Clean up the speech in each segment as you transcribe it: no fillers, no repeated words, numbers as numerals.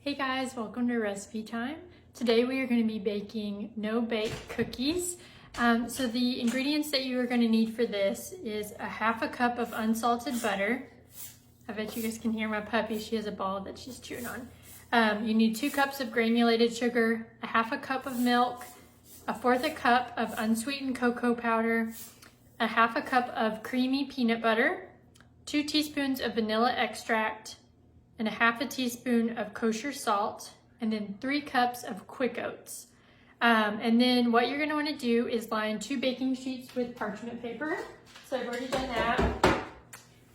Hey guys, welcome to Recipe Time. Today we are going to be baking no-bake cookies. So the ingredients that you are going to need for this is a half a cup of unsalted butter. I bet you guys can hear my puppy. She has a ball that she's chewing on. You need 2 cups of granulated sugar, a half a cup of milk, a fourth a cup of unsweetened cocoa powder, a half a cup of creamy peanut butter, 2 teaspoons of vanilla extract, and a half a teaspoon of kosher salt, and then 3 cups of quick oats. And then what you're gonna wanna do is line 2 baking sheets with parchment paper. So I've already done that.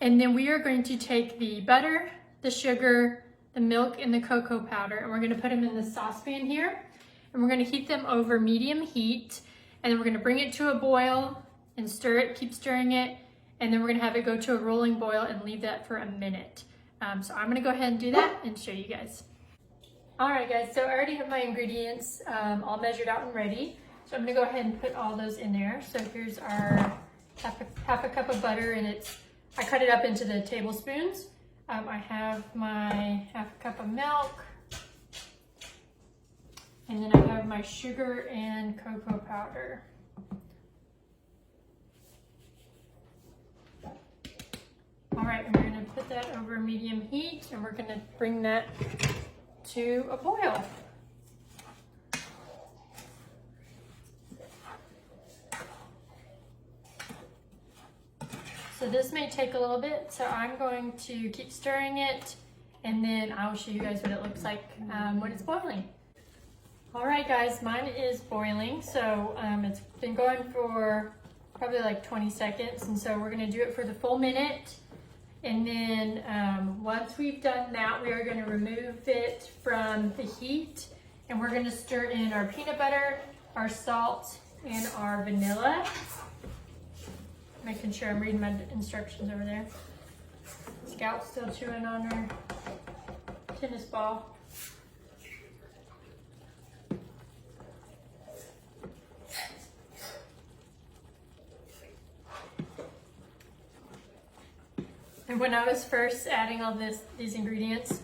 And then we are going to take the butter, the sugar, the milk, and the cocoa powder, and we're gonna put them in the saucepan here. And we're gonna heat them over medium heat. And then we're gonna bring it to a boil and stir it, keep stirring it. And then we're gonna have it go to a rolling boil and leave that for a minute. So I'm gonna go ahead and do that and show you guys. All right guys, so I already have my ingredients all measured out and ready. So I'm gonna go ahead and put all those in there. So here's our half a cup of butter, and I cut it up into the tablespoons. I have my half a cup of milk, and then I have my sugar and cocoa powder. All right, and we're gonna put that over medium heat, and we're gonna bring that to a boil. So this may take a little bit, so I'm going to keep stirring it, and then I'll show you guys what it looks like when it's boiling. All right guys, mine is boiling, so it's been going for probably like 20 seconds, and so we're gonna do it for the full minute. And then once we've done that, we are going to remove it from the heat, and we're going to stir in our peanut butter, our salt, and our vanilla. Making sure I'm reading my instructions over there. Scout's still chewing on her tennis ball. And when I was first adding all these ingredients,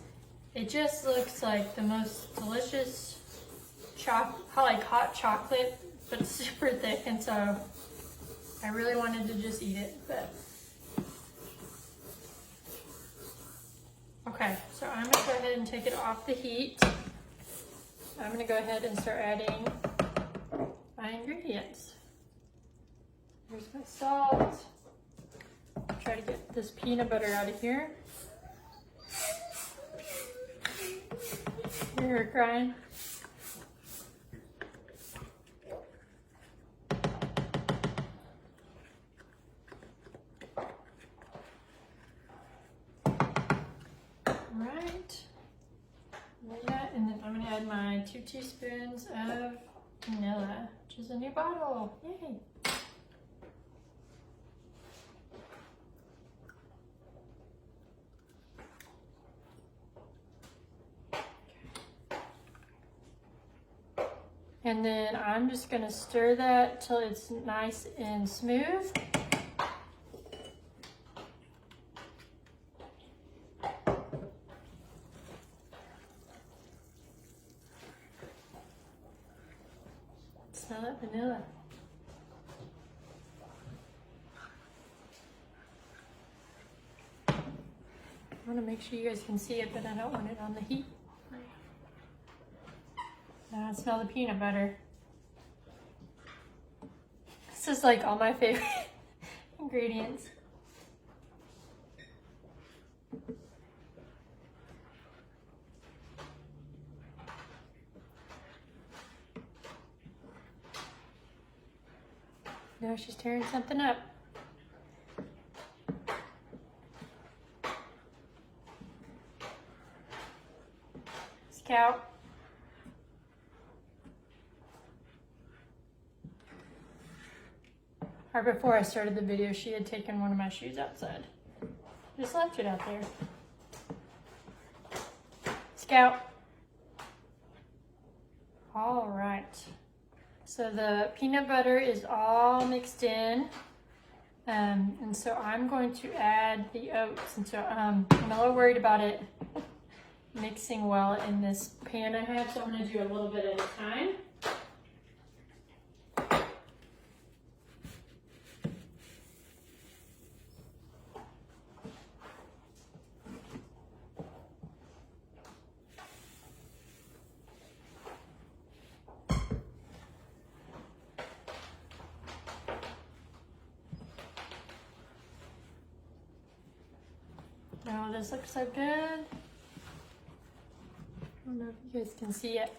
it just looks like the most delicious hot chocolate, but super thick, and so I really wanted to just eat it. But okay, so I'm gonna go ahead and take it off the heat. I'm gonna go ahead and start adding my ingredients. Here's my salt. Try to get this peanut butter out of here. Hear her crying. Alright. And then I'm going to add my 2 teaspoons of vanilla, which is a new bottle. Yay! And then I'm just gonna stir that till it's nice and smooth. Smell that vanilla. I wanna make sure you guys can see it, but I don't want it on the heat. Now I smell the peanut butter. This is like all my favorite ingredients. Now she's tearing something up. Scout. Or before I started the video, she had taken one of my shoes outside. Just left it out there. Scout. All right. So the peanut butter is all mixed in. And so I'm going to add the oats. And so I'm a little worried about it mixing well in this pan I have, so I'm going to do a little bit at a time. Oh, this looks so good. I don't know if you guys can see it.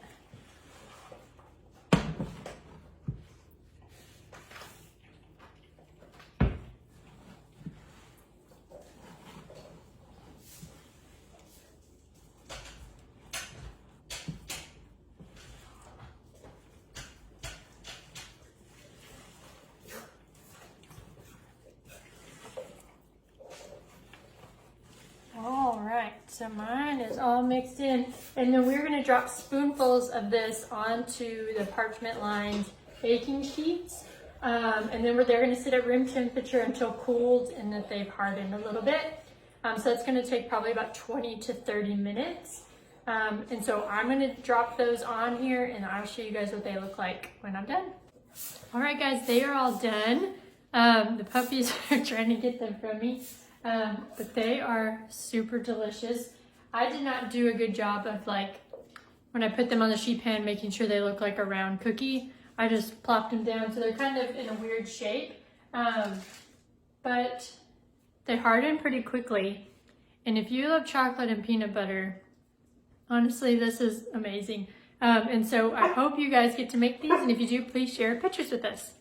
So mine is all mixed in, and then we're going to drop spoonfuls of this onto the parchment lined baking sheets, and then they're going to sit at room temperature until cooled and that they've hardened a little bit. So it's going to take probably about 20 to 30 minutes. And so I'm going to drop those on here, and I'll show you guys what they look like when I'm done. All right, guys, they are all done. The puppies are trying to get them from me. But they are super delicious. I did not do a good job of, like, when I put them on the sheet pan, making sure they look like a round cookie. I just plopped them down, so they're kind of in a weird shape. But they harden pretty quickly. And if you love chocolate and peanut butter, honestly, this is amazing. And so I hope you guys get to make these. And if you do, please share pictures with us.